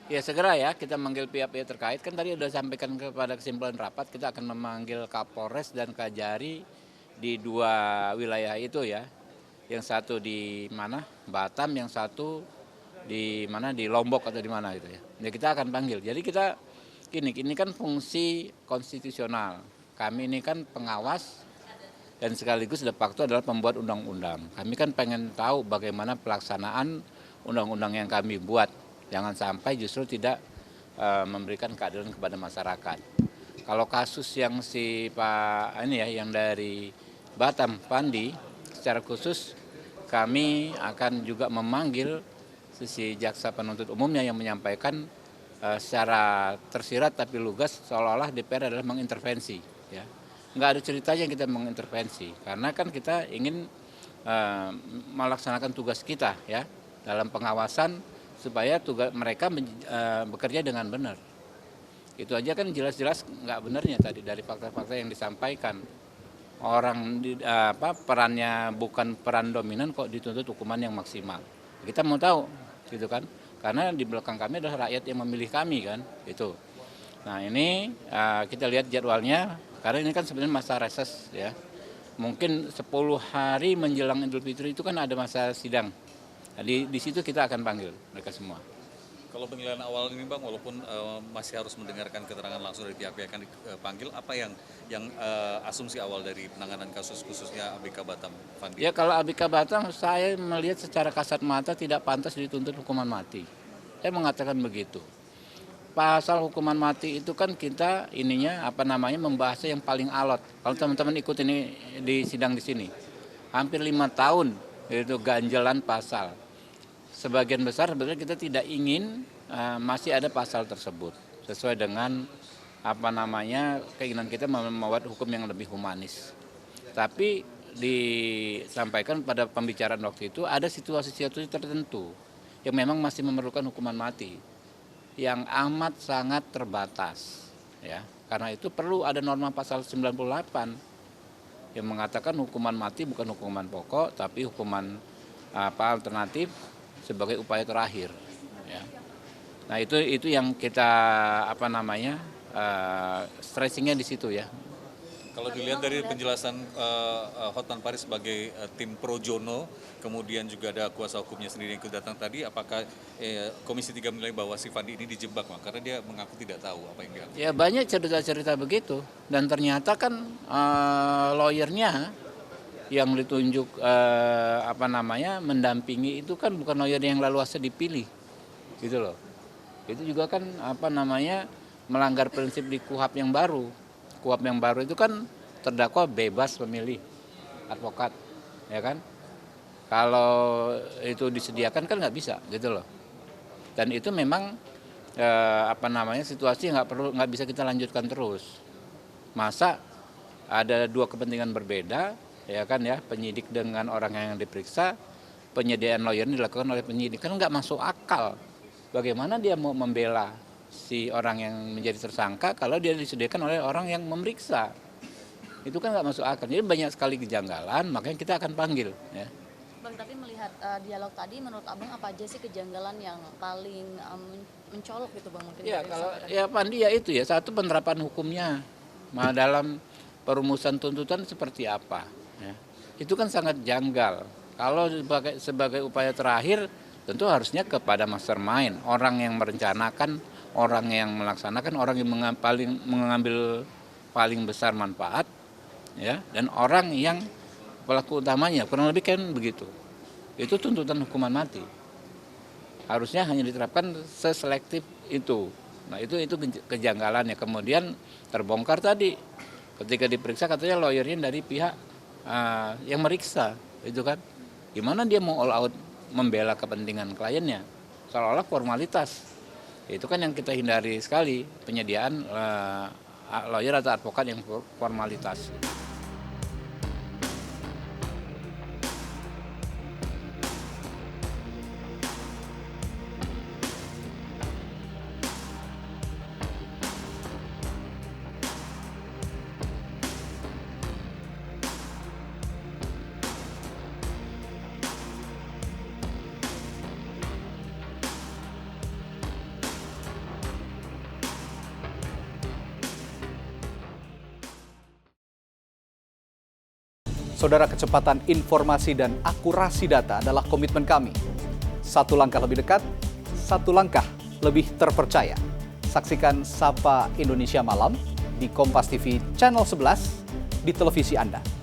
Ya segera ya kita manggil pihak-pihak terkait, kan tadi sudah sampaikan kepada kesimpulan rapat kita akan memanggil Kapolres dan Kajari di 2 wilayah itu ya. Yang satu di mana? Batam, yang satu di mana? Di Lombok atau di mana gitu ya. Ya kita akan panggil. Jadi kita ini kan fungsi konstitusional. Kami ini kan pengawas dan sekaligus de facto adalah pembuat undang-undang. Kami kan pengen tahu bagaimana pelaksanaan undang-undang yang kami buat. Jangan sampai justru tidak memberikan keadilan kepada masyarakat. Kalau kasus yang si Pak ini ya yang dari Batam Pandi, secara khusus kami akan juga memanggil sisi jaksa penuntut umumnya yang menyampaikan secara tersirat tapi lugas seolah-olah DPR adalah mengintervensi. Ya. Nggak ada ceritanya kita mengintervensi karena kan kita ingin melaksanakan tugas kita ya dalam pengawasan supaya tugas mereka bekerja dengan benar. Itu aja kan jelas-jelas nggak benarnya tadi dari fakta-fakta yang disampaikan. Orang perannya bukan peran dominan kok dituntut hukuman yang maksimal. Kita mau tahu gitu kan. Karena di belakang kami adalah rakyat yang memilih kami kan, itu. Nah, ini kita lihat jadwalnya karena ini kan sebenarnya masa reses ya. Mungkin 10 hari menjelang Idul Fitri itu kan ada masa sidang. Nah, di situ kita akan panggil mereka semua. Kalau penilaian awal ini Bang, walaupun masih harus mendengarkan keterangan langsung dari pihak-pihak yang dipanggil, apa yang asumsi awal dari penanganan kasus khususnya ABK Batam, Fandi? Ya kalau ABK Batam saya melihat secara kasat mata tidak pantas dituntut hukuman mati. Saya mengatakan begitu. Pasal hukuman mati itu kan kita membahasnya yang paling alot. Kalau teman-teman ikut ini di sidang di sini, hampir 5 tahun itu ganjelan pasal. Sebagian besar sebenarnya kita tidak ingin masih ada pasal tersebut sesuai dengan keinginan kita membuat hukum yang lebih humanis. Tapi disampaikan pada pembicaraan waktu itu ada situasi-situasi tertentu yang memang masih memerlukan hukuman mati yang amat sangat terbatas ya. Karena itu perlu ada norma pasal 98 yang mengatakan hukuman mati bukan hukuman pokok tapi hukuman alternatif sebagai upaya terakhir ya. Nah, itu yang kita stressingnya di situ ya. Kalau dilihat dari penjelasan Hotman Paris sebagai tim Pro Jono, kemudian juga ada kuasa hukumnya sendiri yang ikut datang tadi, apakah Komisi 3 menilai bahwa si Fandi ini dijebak, Bang? Karena dia mengaku tidak tahu apa yang dilakukan. Ya banyak cerita-cerita begitu dan ternyata kan lawyernya yang ditunjuk mendampingi itu kan bukan lawyer yang lalu dipilih gitu loh. Itu juga kan melanggar prinsip di KUHP yang baru. KUHP yang baru itu kan terdakwa bebas memilih advokat ya kan. Kalau itu disediakan kan nggak bisa gitu loh. Dan itu memang situasi nggak bisa kita lanjutkan terus. Masa ada 2 kepentingan berbeda ya kan ya, penyidik dengan orang yang diperiksa, penyediaan lawyer ini dilakukan oleh penyidik, kan nggak masuk akal. Bagaimana dia mau membela si orang yang menjadi tersangka kalau dia disediakan oleh orang yang memeriksa? Itu kan nggak masuk akal. Jadi banyak sekali kejanggalan, makanya kita akan panggil. Ya. Bang, tapi melihat dialog tadi, menurut Abang apa aja sih kejanggalan yang paling mencolok gitu Bang? Mungkin Ya kalau ya Pandi ya itu ya, satu penerapan hukumnya dalam perumusan tuntutan seperti apa. Ya. Itu kan sangat janggal. Kalau sebagai upaya terakhir tentu harusnya kepada mastermind, orang yang merencanakan, orang yang melaksanakan, orang yang mengambil paling besar manfaat, ya, dan orang yang pelaku utamanya, kurang lebih kan begitu. Itu tuntutan hukuman mati. Harusnya hanya diterapkan seselektif itu. Nah itu kejanggalannya. Kemudian terbongkar tadi, ketika diperiksa katanya lawyernya dari pihak yang meriksa, itu kan. Gimana dia mau all out membela kepentingan kliennya, seolah-olah formalitas. Itu kan yang kita hindari sekali, penyediaan lawyer atau advokat yang formalitas. Saudara, kecepatan informasi dan akurasi data adalah komitmen kami. Satu langkah lebih dekat, satu langkah lebih terpercaya. Saksikan Sapa Indonesia Malam di Kompas TV Channel 11 di televisi Anda.